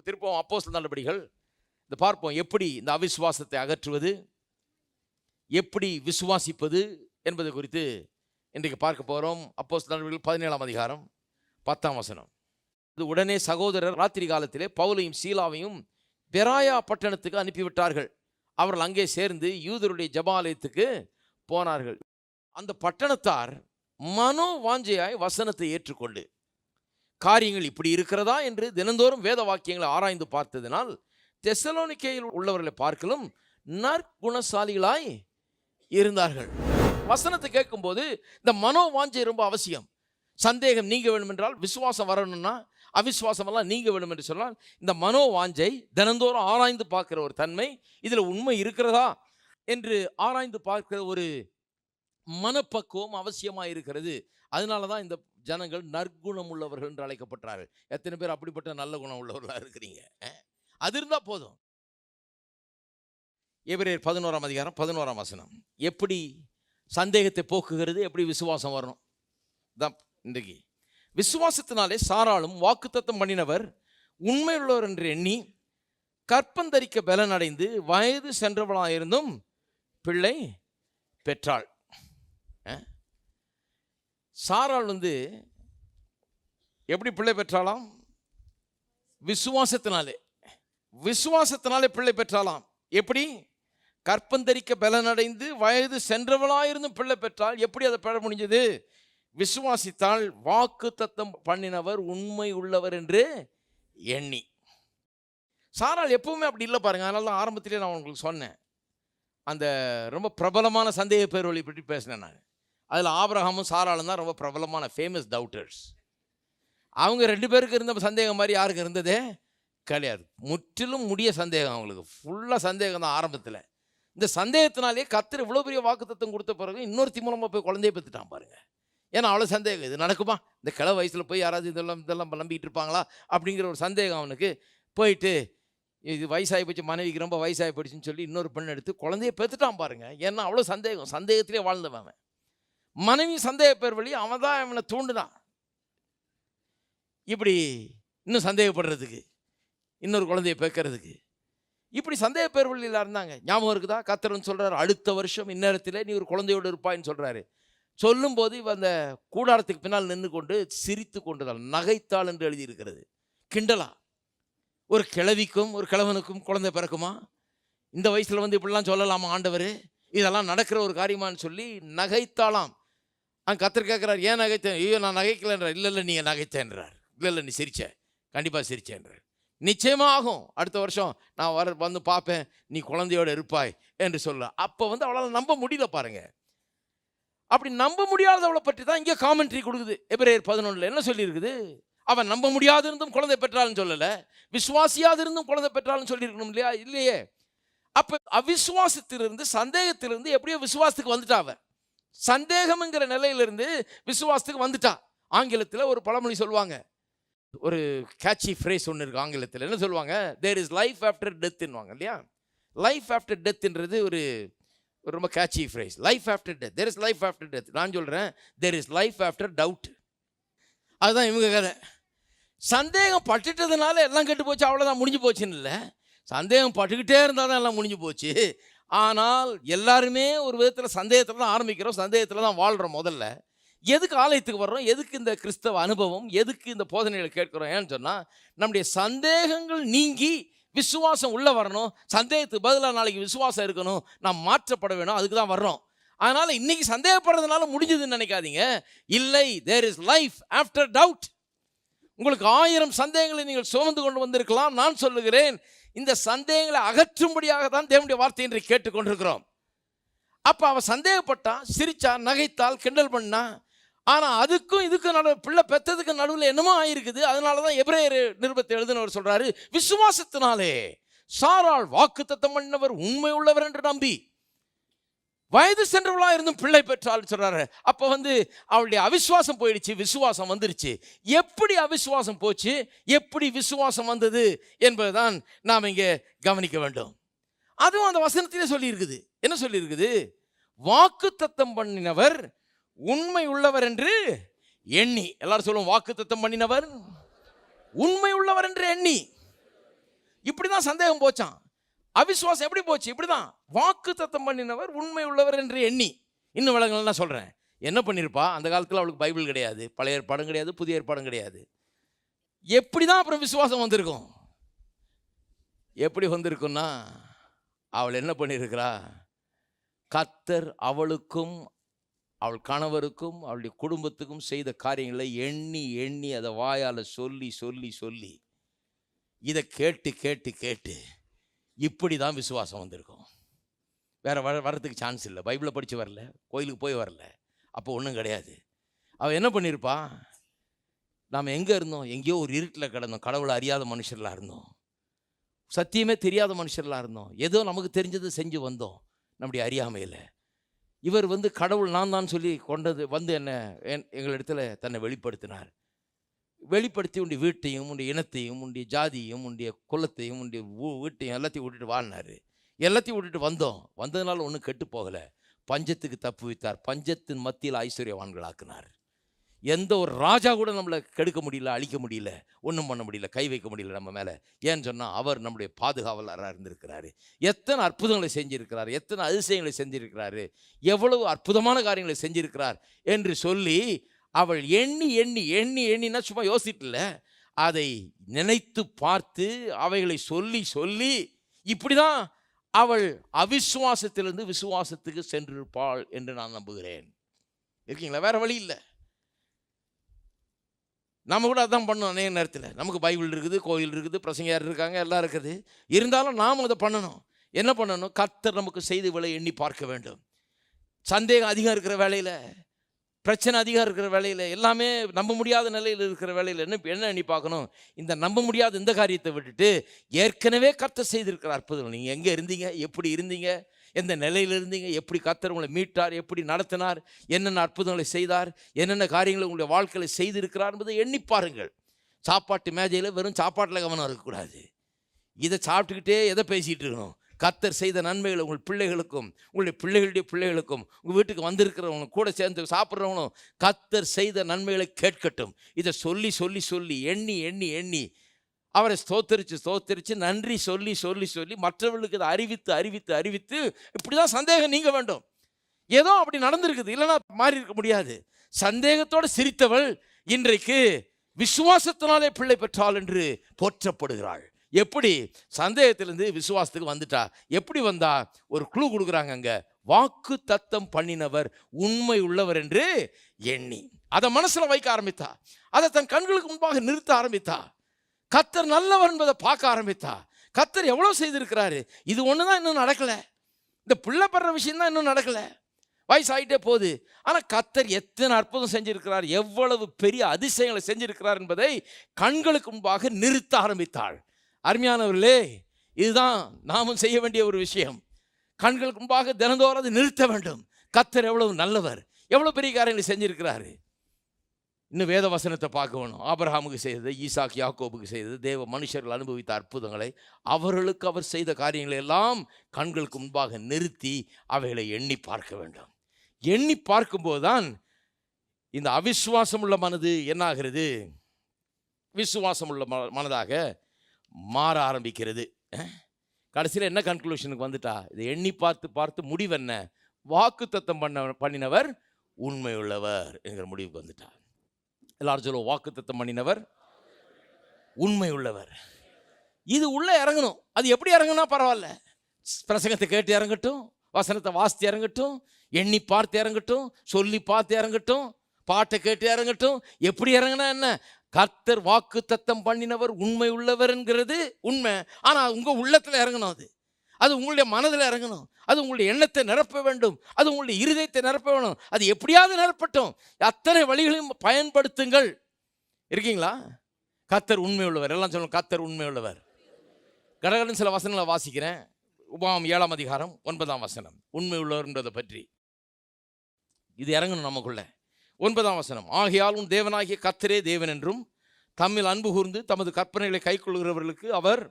திருப்பம் அப்போஸ்தலர் நடபடிகள் இந்த பார்ப்போம், எப்படி இந்த அவிசுவாசத்தை அகற்றுவது, எப்படி விசுவாசிப்பது என்பது குறித்து இன்றைக்கு பார்க்க போகிறோம். அப்போஸ்தலர் நடபடிகள் 17ஆம் அதிகாரம் 10ஆம் வசனம். இது உடனே சகோதரர் ராத்திரி காலத்திலே பவுலையும் சீலாவையும் பெராயா பட்டணத்துக்கு அனுப்பிவிட்டார்கள். அவர்கள் அங்கே சேர்ந்து யூதருடைய ஜெபாலயத்துக்கு போனார்கள். அந்த பட்டணத்தார் மனோ வாஞ்சையாய் வசனத்தை ஏற்றுக்கொண்டு காரியங்கள் இப்படி இருக்கிறதா என்று தினந்தோறும் வேத வாக்கியங்களை ஆராய்ந்து பார்த்ததினால் தெசலோனிக்கேயில் உள்ளவர்களை பார்க்கலும் நற்குணசாலிகளாய் இருந்தார்கள். வசனத்தை கேட்கும்போது இந்த மனோ வாஞ்சை ரொம்ப அவசியம். சந்தேகம் நீங்க வேண்டும் என்றால், விசுவாசம் வரணும்னா அவிசுவாசம் எல்லாம் நீங்க வேண்டும் என்று சொன்னால், இந்த மனோ வாஞ்சை தினந்தோறும் ஆராய்ந்து பார்க்கிற ஒரு தன்மை, இதில் உண்மை இருக்கிறதா என்று ஆராய்ந்து பார்க்கிற ஒரு மனப்பக்குவம் அவசியமாக இருக்கிறது. அதனால தான் இந்த ஜனங்கள் நற்குணம் உள்ளவர்கள் என்று அழைக்கப்பட்டார்கள். எத்தனை பேர் அப்படிப்பட்ட நல்ல குணம் உள்ளவர்களாக இருக்கிறீங்க? அது இருந்தால் போதும். எபிரேயர் 11ஆம் அதிகாரம் 11ஆம் வசனம். எப்படி சந்தேகத்தை போக்குகிறது, எப்படி விசுவாசம் வரணும் தான் இன்றைக்கு. விசுவாசத்தினாலே சாராளும் வாக்குத்தத்தம் பண்ணினவர் உண்மையுள்ளவர் என்று எண்ணி கற்பந்தரிக்க பலன் அடைந்து வயது சென்றவளாயிருந்தும் பிள்ளை பெற்றாள். சாராள் எப்படி பிள்ளை பெற்றாலாம்? விசுவாசத்தினாலே பிள்ளை பெற்றாலாம். எப்படி? கற்பந்தரிக்க பலனடைந்து வயது சென்றவளாயிருந்தும் பிள்ளை பெற்றால். எப்படி அதை பெற முடிஞ்சது? விசுவாசித்தால் வாக்கு தத்தம் பண்ணினவர் உண்மை உள்ளவர் என்று எண்ணி. சாராள் எப்பவுமே அப்படி இல்லை பாருங்க. அதனால தான் ஆரம்பத்திலே நான் உங்களுக்கு சொன்னேன், அந்த ரொம்ப பிரபலமான சந்தேக பேர்வழி பற்றி பேசினேன் நான். அதில் ஆபிரகாமும் சாராளும் தான் ரொம்ப பிரபலமான ஃபேமஸ் டவுட்டர்ஸ். அவங்க 2 பேருக்கு இருந்த சந்தேகம் மாதிரி யாருக்கு இருந்ததே கிடையாது. முற்றிலும் முடிய சந்தேகம், அவங்களுக்கு ஃபுல்லாக சந்தேகம் தான் ஆரம்பத்தில். இந்த சந்தேகத்தினாலே கர்த்தர் இவ்வளோ பெரிய வாக்குத்தத்தம் கொடுத்த பிறகு இன்னொருத்தி மூலமாக போய் குழந்தைய பெற்றுட்டான் பாருங்க. ஏன்னா அவ்வளோ சந்தேகம், இது நடக்குமா, இந்த கிளை வயசில் போய் யாராவது இதெல்லாம் நம்பிக்கிட்டு இருப்பாங்களா அப்படிங்கிற ஒரு சந்தேகம் அவனுக்கு. போயிட்டு இது வயசாகி போச்சு, மனைவிக்கு ரொம்ப வயசாகி போயிடுச்சுன்னு சொல்லி இன்னொரு பெண் எடுத்து குழந்தைய பெற்றுட்டான் பாருங்க. ஏன்னா அவ்வளோ சந்தேகம், சந்தேகத்திலே வாழ்ந்தவன். மனைவி சந்தேக பேர் வழி அவன் தான் அவனை தூண்டுதான் இப்படி இன்னும் சந்தேகப்படுறதுக்கு, இன்னொரு குழந்தைய பெக்கிறதுக்கு. இப்படி சந்தேக பேர் வழியில் இருந்தாங்க. ஞாபகம் இருக்குதா? கர்த்தர் சொல்றாரு, அடுத்த வருஷம் இந்நேரத்தில் நீ ஒரு குழந்தையோடு இருப்பாயின்னு சொல்றாரு. சொல்லும்போது இவன் அந்த கூடாரத்துக்கு பின்னால் நின்று கொண்டு சிரித்து கொண்டுதான் நகைத்தாள் என்று எழுதியிருக்கிறது. கிண்டலா? ஒரு கிழவிக்கும் ஒரு கிழவனுக்கும் குழந்தை பிறக்குமா? இந்த வயசுல இப்படிலாம் சொல்லலாமா ஆண்டவர்? இதெல்லாம் நடக்கிற ஒரு காரியமானு சொல்லி நகைத்தாளாம். கர்த்தர் கேட்குறார், ஏன் நகைத்தேன்? ஐயோ நான் நகைக்கலன்றார். இல்லை நீங்கள் நகைத்தேன்றார். இல்லை நீ சிரிச்ச, கண்டிப்பாக சிரிச்சேன்றார். நிச்சயமாக ஆகும், அடுத்த வருஷம் நான் வந்து பார்ப்பேன், நீ குழந்தையோடு இருப்பாய் என்று சொல்ல. அப்போ அவளால் நம்ப முடியல பாருங்க. அப்படி நம்ப முடியாதவளை பற்றி தான் இங்கே காமெண்ட்ரி கொடுக்குது. எபிரேயர் 11 என்ன சொல்லியிருக்குது? அவன் நம்ப முடியாது இருந்தும் குழந்தை பெற்றாள்னு சொல்லலை, விசுவாசியாது இருந்தும் குழந்தை பெற்றாள்னு சொல்லியிருக்கணும் இல்லையா? இல்லையே. அப்போ அவிசுவாசத்திலிருந்து, சந்தேகத்திலிருந்து எப்படியோ விசுவாசத்துக்கு வந்துட்டா. அவன் சந்தேகம்ங்கிற நிலையிலிருந்து விசுவாசத்துக்கு வந்துட்டா. ஆங்கிலத்தில் ஒரு பழமொழி சொல்லுவாங்க, ஒரு கேட்சி ஃப்ரேஸ் ஒன்று இருக்கு ஆங்கிலத்தில். என்ன சொல்லுவாங்க? தேர் இஸ் லைஃப் ஆஃப்டர் டெத்ன்னுவாங்க இல்லையா? லைஃப் ஆஃப்டர் டெத்ன்றது ஒரு ரொம்ப catchy phrase. Life after death, there is life after death. நான் சொல்கிறேன், there is life after doubt. அதுதான் இவங்க கதை. சந்தேகம் பட்டுட்டதுனால எல்லாம் கெட்டு போச்சு, அவ்வளோதான், முடிஞ்சு போச்சுன்னு இல்லை. சந்தேகம் பட்டுக்கிட்டே இருந்தால் தான் எல்லாம் முடிஞ்சு போச்சு. ஆனால் எல்லாருமே ஒரு விதத்தில் சந்தேகத்தில் தான் ஆரம்பிக்கிறோம், சந்தேகத்தில் தான் வாழ்கிறோம். முதல்ல எதுக்கு ஆலயத்துக்கு வர்றோம்? எதுக்கு இந்த கிறிஸ்தவ அனுபவம்? எதுக்கு இந்த போதனைகளை கேட்குறோம்? ஏன்னு சொன்னால், நம்முடைய சந்தேகங்கள் நீங்கி விசுவாசம் உள்ளே வரணும். சந்தேகத்துக்கு பதிலாக நாளைக்கு விசுவாசம் இருக்கணும், நாம் மாற்றப்பட வேணும், அதுக்கு தான் வர்றோம். அதனால் இன்னைக்கு சந்தேகப்படுறதுனால முடிஞ்சதுன்னு நினைக்காதீங்க. இல்லை, there is life after doubt. உங்களுக்கு 1000 சந்தேகங்களை நீங்கள் சுமந்து கொண்டு வந்திருக்கலாம். நான் சொல்லுகிறேன், இந்த சந்தேகங்களை அகற்றும்படியாக தான் தேவனுடைய வார்த்தை என்று கேட்டுக்கொண்டிருக்கிறோம். அப்போ அவன் சந்தேகப்பட்டா, சிரிச்சா, நகைத்தால், கிண்டல் பண்ணா. ஆனால் அதுக்கும் இதுக்கும் நடுவில், பிள்ளை பெற்றதுக்கு நடுவில் என்னமோ ஆயிருக்குது. அதனால தான் எபிரேயர் நிருபத்தை எழுதினவர் சொல்றாரு, விசுவாசத்தினாலே சாராள் வாக்குத்தத்தம் பண்ணினவர் உண்மை உள்ளவர் என்று நம்பி வயது சென்றவளா இருந்தும் பிள்ளை பெற்றாள் சொல்றாரு. அப்போ அவளுடைய அவிசுவாசம் போயிடுச்சு, விசுவாசம் வந்துருச்சு. எப்படி அவிசுவாசம் போச்சு, எப்படி விசுவாசம் வந்தது என்பதுதான் நாம் இங்கே கவனிக்க வேண்டும். அதுவும் அந்த வசனத்திலே சொல்லி இருக்குது. என்ன சொல்லி இருக்குது? வாக்குத்தத்தம் பண்ணினவர் உண்மை உள்ளவர் என்று எண்ணி. எல்லாரும் சொல்லுவோம், வாக்குத்தத்தம் பண்ணினவர் உண்மை உள்ளவர் என்று எண்ணி. இப்படிதான் சந்தேகம் போச்சான். அவிசுவாசம் எப்படி போச்சு? இப்படிதான். வாக்கு தத்தம் பண்ணினவர் உண்மை உள்ளவர் என்று எண்ணி. இன்னும் விளங்கலாம் சொல்றேன். என்ன பண்ணிருப்பா? அந்த காலத்தில் அவளுக்கு பைபிள் கிடையாது, பழைய ஏற்பாடும் கிடையாது, புதிய ஏற்பாடும் கிடையாது. எப்படிதான் அப்புறம் விசுவாசம் வந்திருக்கும்? எப்படி வந்திருக்குன்னா, அவள் என்ன பண்ணியிருக்கிறா? கர்த்தர் அவளுக்கும் அவள் கணவருக்கும் அவளுடைய குடும்பத்துக்கும் செய்த காரியங்களை எண்ணி எண்ணி அதை வாயால் சொல்லி சொல்லி சொல்லி இதை கேட்டு கேட்டு கேட்டு இப்படி தான் விசுவாசம் வந்திருக்கும். வேற வரத்துக்கு சான்ஸ் இல்லை. பைபிளை படித்து வரல, கோயிலுக்கு போய் வரல, அப்போ ஒன்றும் கிடையாது. அவள் என்ன பண்ணியிருப்பா? நாம் எங்கே இருந்தோம்? எங்கேயோ ஒரு இருட்டில் கிடந்தோம், கடவுளை அறியாத மனுஷர்களாக இருந்தோம், சத்தியமே தெரியாத மனுஷர்களாக இருந்தோம், ஏதோ நமக்கு தெரிஞ்சதை செஞ்சு வந்தோம் நம்முடைய அறியாமையில். இவர் கடவுள் நான் தான் சொல்லி கொண்டது எங்களிடத்தில் தன்னை வெளிப்படுத்தினார். வெளிப்படுத்தி உன்னுடைய வீட்டையும் உன்னுடைய இனத்தையும் உன்னுடைய ஜாதியையும் உன்னுடைய குலத்தையும் உன்னுடைய வீட்டையும் எல்லாத்தையும் விட்டுட்டு வாழ்னார். எல்லாத்தையும் விட்டுட்டு வந்ததுனால ஒன்றும் கெட்டு போகலை. பஞ்சத்துக்கு தப்பு வைத்தார், பஞ்சத்தின் மத்தியில் ஐஸ்வர்யவான்களாக்குனார். எந்த ஒரு ராஜா கூட நம்மளை கெடுக்க முடியல, அழிக்க முடியல, ஒன்றும் பண்ண முடியல, கை வைக்க முடியல நம்ம மேலே. ஏன்னு சொன்னால் அவர் நம்முடைய பாதுகாவலராக இருந்திருக்கிறாரு. எத்தனை அற்புதங்களை செஞ்சிருக்கிறார், எத்தனை அதிசயங்களை செஞ்சிருக்கிறாரு, எவ்வளவு அற்புதமான காரியங்களை செஞ்சிருக்கிறார் என்று சொல்லி அவள் எண்ணி எண்ணி எண்ணி எண்ணினா சும்மா யோசிக்கல, அதை நினைத்து பார்த்து அவைகளை சொல்லி சொல்லி இப்படிதான் அவள் அவிசுவாசத்திலிருந்து விசுவாசத்துக்கு சென்றிருப்பாள் என்று நான் நம்புகிறேன். இருக்கீங்களா? வேற வழி இல்லை. நம்ம கூட அதான் பண்ணணும். அநேக நேரத்தில் நமக்கு பைபிள் இருக்குது, கோயில் இருக்குது, பிரசங்கியார் இருக்காங்க, எல்லாம் இருக்குது. இருந்தாலும் நாம் அதை பண்ணணும். என்ன பண்ணணும்? கர்த்தர் நமக்கு செய்திகளை எண்ணி பார்க்க வேண்டும். சந்தேகம் அதிகம் இருக்கிற வேலையில், பிரச்சனை அதிகம் இருக்கிற வேலையில், எல்லாமே நம்ப முடியாத நிலையில் இருக்கிற வேலையில் என்ன எண்ணி பார்க்கணும்? இந்த நம்ப முடியாத இந்த காரியத்தை விட்டுட்டு ஏற்கனவே கர்த்தர் செய்திருக்கிற அற்புதம். நீங்கள் எங்கே இருந்தீங்க, எப்படி இருந்தீங்க, எந்த நிலையில் இருந்தீங்க, எப்படி கர்த்தர் உங்களை மீட்டார், எப்படி நடத்தினார், என்னென்ன அற்புதங்களை செய்தார், என்னென்ன காரியங்களை உங்களுடைய வாழ்க்கையில் செய்திருக்கிறார் என்பதை எண்ணி பாருங்கள். சாப்பாட்டு மேஜையில் வெறும் சாப்பாட்டில் கவனம் இருக்கக்கூடாது. இதை சாப்பிட்டுக்கிட்டே எதை பேசிகிட்டு இருக்கணும்? கர்த்தர் செய்த நன்மைகளை உங்கள் பிள்ளைகளுக்கும் உங்களுடைய பிள்ளைகளுடைய பிள்ளைகளுக்கும் உங்கள் வீட்டுக்கு வந்திருக்கிறவங்களும் கூட சேர்ந்து சாப்பிட்றவங்களும் கர்த்தர் செய்த நன்மைகளை கேட்கட்டும். இதை சொல்லி சொல்லி சொல்லி எண்ணி எண்ணி எண்ணி அவரை ஸ்தோத்தரித்து நன்றி சொல்லி சொல்லி சொல்லி மற்றவர்களுக்கு இதை அறிவித்து அறிவித்து அறிவித்து இப்படி தான் சந்தேகம் நீங்க வேண்டும். ஏதோ அப்படி நடந்திருக்குது, இல்லைன்னா மாறி இருக்க முடியாது. சந்தேகத்தோடு சிரித்தவள் இன்றைக்கு விசுவாசத்தினாலே பிள்ளை பெற்றாள் என்று போற்றப்படுகிறாள். எப்படி? சந்தேகத்திலிருந்து விசுவாசத்துக்கு வந்துட்டா. எப்படி வந்தா? ஒரு குழு கொடுக்குறாங்க அங்க. வாக்கு தத்தம் பண்ணினவர் உண்மை உள்ளவர் என்று எண்ணி அதை மனசுல வைக்க ஆரம்பித்தா. அதை தன் கண்களுக்கு முன்பாக நிறுத்த ஆரம்பித்தா. கர்த்தர் நல்லவர் என்பதை பார்க்க ஆரம்பித்தா. கர்த்தர் எவ்வளவு செய்திருக்கிறாரு. இது ஒண்ணுதான் இன்னும் நடக்கல. இந்த பிள்ளை படுற விஷயம் தான் இன்னும் நடக்கல. வயசாயிட்டே போகுது. ஆனால் கர்த்தர் எத்தனை அற்புதம் செஞ்சிருக்கிறார், எவ்வளவு பெரிய அதிசயங்களை செஞ்சிருக்கிறார் என்பதை கண்களுக்கு முன்பாக நிறுத்த ஆரம்பித்தாள். அருமையானவர்களே, இதுதான் நாமும் செய்ய வேண்டிய ஒரு விஷயம். கண்களுக்கு முன்பாக தினந்தோறும் அதை நிறுத்த வேண்டும். கர்த்தர் எவ்வளவு நல்லவர், எவ்வளவு பெரிய காரியங்களை செஞ்சிருக்கிறாரு. இன்னும் வேத வசனத்தை பார்க்க வேணும். ஆபிரகாமுக்கு செய்தது, ஈசாக் யாக்கோபுக்கு செய்தது, தேவ மனுஷர்கள் அனுபவித்த அற்புதங்களை, அவர்களுக்கு அவர் செய்த காரியங்களை எல்லாம் கண்களுக்கு முன்பாக நிறுத்தி அவைகளை எண்ணி பார்க்க வேண்டும். எண்ணி பார்க்கும்போது தான் இந்த அவிசுவாசம் உள்ள மனது என்ன ஆகிறது? விசுவாசம் உள்ள மனதாக மாற ஆரம்பிக்கிறது. கடைசியில் என்ன கன்க்ளூஷனுக்கு வந்துட்டா? இதை எண்ணி பார்த்து பார்த்து முடிவு என்ன? வாக்கு தத்தம் பண்ணினவர் உண்மை உள்ளவர் என்கிற முடிவுக்கு வந்துட்டா. எல்லாரும் சொல்லுவோம், வாக்கு தத்தம் பண்ணினவர் உண்மை உள்ளவர். இது உள்ள இறங்கணும். அது எப்படி இறங்குனா பரவாயில்ல. பிரசங்கத்தை கேட்டு இறங்கட்டும், வசனத்தை வாசித்து இறங்கட்டும், எண்ணி பார்த்து இறங்கட்டும், சொல்லி பார்த்து இறங்கட்டும், பாட்டை கேட்டு இறங்கட்டும். எப்படி இறங்கினா என்ன? கர்த்தர் வாக்கு தத்தம் பண்ணினவர் உண்மை உள்ளவர் என்கிறது உண்மை. ஆனால் உங்கள் உள்ளத்தில் இறங்கணும். அது உங்களுடைய மனதில் இறங்கணும். அது உங்களுடைய எண்ணத்தை நிரப்ப வேண்டும். அது உங்களுடைய இருதயத்தை நிரப்ப வேணும். அது எப்படியாவது நிரப்பட்டும். அத்தனை வழிகளையும் பயன்படுத்துங்கள். இருக்கீங்களா? கர்த்தர் உண்மை உள்ளவர். எல்லாம் சொல்லணும், கர்த்தர் உண்மை உள்ளவர். கடகடன் சில வசனங்களை வாசிக்கிறேன். உபாகமம் 7ஆம் அதிகாரம் 9ஆம் வசனம், உண்மை உள்ளவர் என்பதை பற்றி. இது இறங்கணும் நமக்குள்ள. 9ஆம் வசனம், ஆகையால் உன் தேவனாகிய கர்த்தரே தேவன் என்றும் தம்மில் அன்பு கூர்ந்து தமது கற்பனைகளை கைக்கொள்கிறவர்களுக்கு அவர்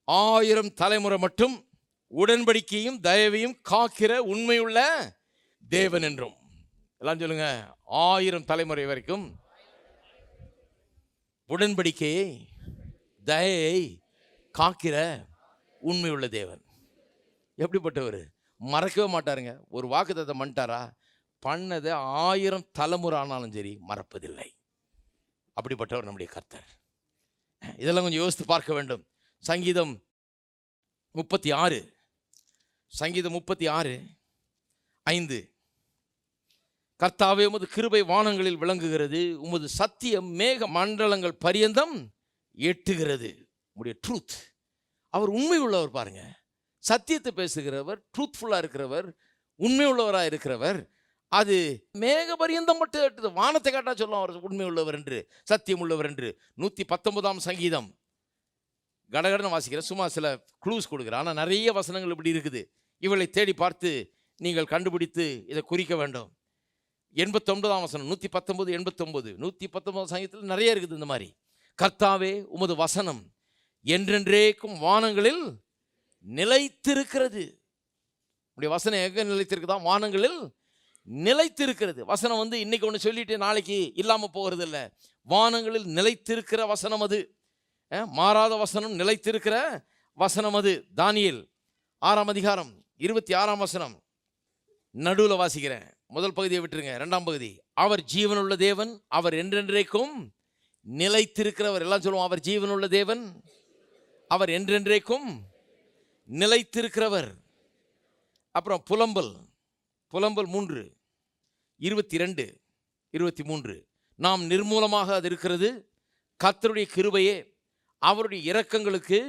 1000 தலைமுறை மட்டும் உடன்படிக்கையும் தயவையும் காக்கிற உண்மையுள்ள தேவன் என்றும். எல்லாம் சொல்லுங்க, 1000 தலைமுறை வரைக்கும் உடன்படிக்கையை தயையை காக்கிற உண்மை உள்ள தேவன். எப்படிப்பட்டவர்? மறக்கவே மாட்டாருங்க. ஒரு வாக்குத்தத்தம் பண்ணிட்டாரா, பண்ணதை 1000 தலைமுறை ஆனாலும் சரி மறப்பதில்லை. அப்படிப்பட்டவர் நம்முடைய கர்த்தர். இதெல்லாம் கொஞ்சம் யோசித்து பார்க்க வேண்டும். சங்கீதம் 36 5. கர்த்தாவே, உமது கிருபை வானங்களில் விளங்குகிறது, உமது சத்தியம் மேக மண்டலங்கள் பரியந்தம் எட்டுகிறது. உம்முடைய ட்ரூத். அவர் உண்மை உள்ளவர். பாருங்க, சத்தியத்தை பேசுகிறவர், ட்ரூத்ஃபுல்லாக இருக்கிறவர், உண்மை உள்ளவராக இருக்கிறவர். அது மேக பரியந்தம் மட்டும் எட்டுது. வானத்தை காட்டா சொல்லும் அவர் உண்மை உள்ளவர் என்று, சத்தியம் உள்ளவர் என்று. 119 சங்கீதம் கடகடன்னு வாசிக்கிறேன், சும்மா சில க்ளூஸ் கொடுக்குறேன். ஆனால் நிறைய வசனங்கள் இப்படி இருக்குது. இவளை தேடி பார்த்து நீங்கள் கண்டுபிடித்து இதை குறிக்க வேண்டும். 89 வசனம், 119 89 119 சங்கீதத்தில் நிறைய இருக்குது இந்த மாதிரி. கர்த்தாவே, உமது வசனம் என்றென்றேக்கும் வானங்களில் நிலைத்திருக்கிறது. உடைய வசனம் எங்க நிலைத்திருக்குதா? வானங்களில் நிலைத்திருக்கிறது. வசனம் வந்து இன்னைக்கு ஒன்று சொல்லிட்டு நாளைக்கு இல்லாமல் போகிறது இல்லை. வானங்களில் நிலைத்திருக்கிற வசனம் அது. மாறாத வசனம், நிலைத்திருக்கிற வசனம் அது. தானியேல் 6 அதிகாரம் 26 வசனம் நடுவில் வாசிக்கிறேன். முதல் பகுதியை விட்டுருங்க, 2ஆம் பகுதி. அவர் ஜீவனுள்ள தேவன், அவர் என்றென்றைக்கும் நிலைத்திருக்கிறவர். எல்லாம் சொல்லுவோம், அவர் ஜீவனுள்ள தேவன், அவர் என்றென்றைக்கும் நிலைத்திருக்கிறவர். அப்புறம் புலம்பல் 3 22 23. நாம் நிர்மூலமாக அது இருக்கிறது, கர்த்தருடைய கிருபையே அவருடைய இரக்கங்களுக்கு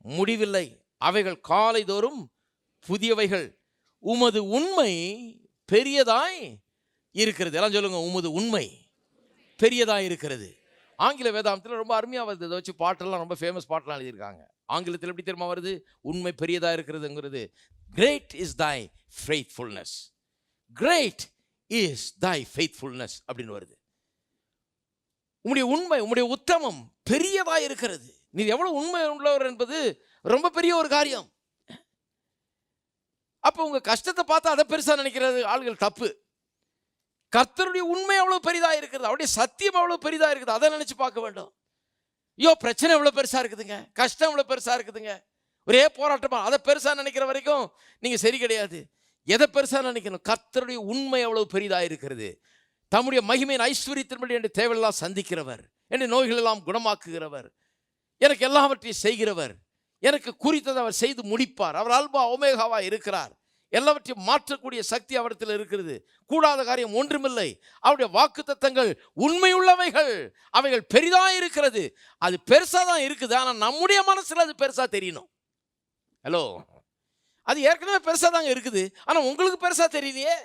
முடிவில்லை, அவைகள் காலைதோறும் புதியவைகள், உமது உண்மை பெரியதாய் இருக்கிறது. எல்லாம் சொல்லுங்க, உமது உண்மை பெரியதாய் இருக்கிறது. ஆங்கில வேதாந்தத்தில் ரொம்ப அருமையாக வருது. இதை வச்சு பாட்டெல்லாம் ரொம்ப ஃபேமஸ் பாட்டெல்லாம் எழுதியிருக்காங்க. ஆங்கிலத்தில் எப்படி தெரியுமா வருது? உண்மை பெரியதாக இருக்கிறதுங்கிறது. Great is thy faithfulness, great is thy faithfulness அப்படின்னு வருது. உம்முடைய உண்மை, உம்முடைய உத்தமம் பெரியதாக இருக்கிறது. நீ எவ்வளவு உண்மை உள்ளவர் என்பது ரொம்ப பெரிய ஒரு காரியம். அப்போ உங்க கஷ்டத்தை பார்த்து அதை பெருசா நினைக்கிறது ஆளுகள் தப்பு. கர்த்தருடைய உண்மை அவ்வளவு பெரிதாக இருக்கிறது, அவருடைய சத்தியம் அவ்வளவு பெரிதாக இருக்குது, அதை நினைச்சு பார்க்க வேண்டும். ஐயோ, பிரச்சனை எவ்வளவு பெருசா இருக்குதுங்க, கஷ்டம் எவ்வளவு பெருசா இருக்குதுங்க, ஒரே போராட்டமா, அதை பெருசா நினைக்கிற வரைக்கும் நீங்க சரி கிடையாது. எதை பெருசா நினைக்கணும்? கர்த்தருடைய உண்மை அவ்வளவு பெரிதாக இருக்கிறது. தம்முடைய மகிமையின் ஐஸ்வர்யத்தின்படி என்று தேவையெல்லாம் சந்திக்கிறவர், என்று நோய்கள் எல்லாம் குணமாக்குகிறவர், எனக்கு எல்லாவற்றையும் செய்கிறவர், எனக்கு குறித்ததை அவர் செய்து முடிப்பார். அவர் அல்பா ஒமேகாவா இருக்கிறார். எல்லாவற்றையும் மாற்றக்கூடிய சக்தி அவரிடத்தில் இருக்கிறது. கூடாத காரியம் ஒன்றுமில்லை. அவருடைய வாக்குத்தத்தங்கள் உண்மையுள்ளவைகள், அவைகள் பெரிதாக இருக்கிறது. அது பெருசா தான் இருக்குது, ஆனால் நம்முடைய மனசுல அது பெருசா தெரியணும். ஹலோ, அது ஏற்கனவே பெருசா தாங்க இருக்குது, ஆனால் உங்களுக்கு பெருசா தெரியலையே.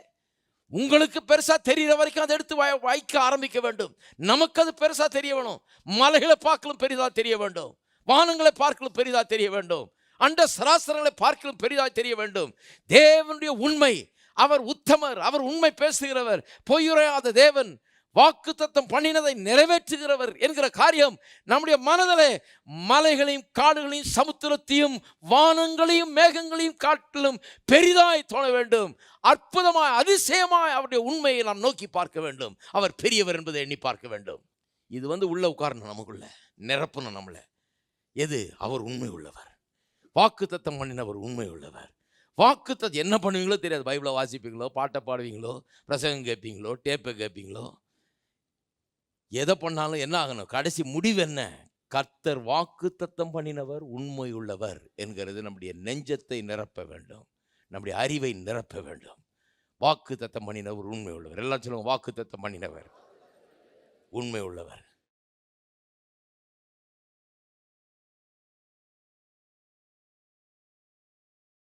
உங்களுக்கு பெருசா தெரிகிற வரைக்கும் அதை எடுத்து வாய்க்க ஆரம்பிக்க வேண்டும். நமக்கு அது பெருசா தெரிய வேணும். மலைகளை பார்க்கலும் பெரிதா தெரிய வேண்டும், வானங்களை பார்க்கலும் பெரிதா தெரிய வேண்டும், அண்ட சராசரங்களை பார்க்கலும் பெரிதாக தெரிய வேண்டும். தேவனுடைய உண்மை, அவர் உத்தமர், அவர் உண்மை பேசுகிறவர், பொய்யுரையாத தேவன், வாக்குத்தத்தம் பண்ணினதை நிறைவேற்றுகிறவர் என்கிற காரியம் நம்முடைய மனதிலே மலைகளையும் காடுகளையும் சமுத்திரத்தையும் வானங்களையும் மேகங்களையும் காட்டிலும் பெரிதாய் தோண வேண்டும். அற்புதமாய் அதிசயமாய் அவருடைய உண்மையை நாம் நோக்கி பார்க்க வேண்டும். அவர் பெரியவர் என்பதை எண்ணி பார்க்க வேண்டும். இது உள்ள உட்காரணும், நமக்குள்ள நிரப்பணும் நம்மள. எது? அவர் உண்மை உள்ளவர், வாக்குத்தத்தம் பண்ணினவர் உண்மை உள்ளவர். வாக்குத்தத்தம் என்ன பண்ணுவீங்களோ தெரியாது. பைபிளை வாசிப்பீங்களோ, பாட்டை பாடுவீங்களோ, பிரசங்கம் கேட்பீங்களோ, டேப்பை கேட்பீங்களோ, எதை பண்ணாலும் என்ன ஆகணும்? கடைசி முடிவு என்ன? கர்த்தர் வாக்குத்தத்தம் பண்ணினவர் உண்மை உள்ளவர் என்கிறது நம்முடைய நெஞ்சத்தை நிரப்ப வேண்டும், நம்முடைய அறிவை நிரப்ப வேண்டும். வாக்குத்தத்தம் பண்ணினவர் உண்மை உள்ளவர். எல்லாம் சொல்லுங்க, வாக்குத்தத்தம் பண்ணினவர் உண்மை உள்ளவர்.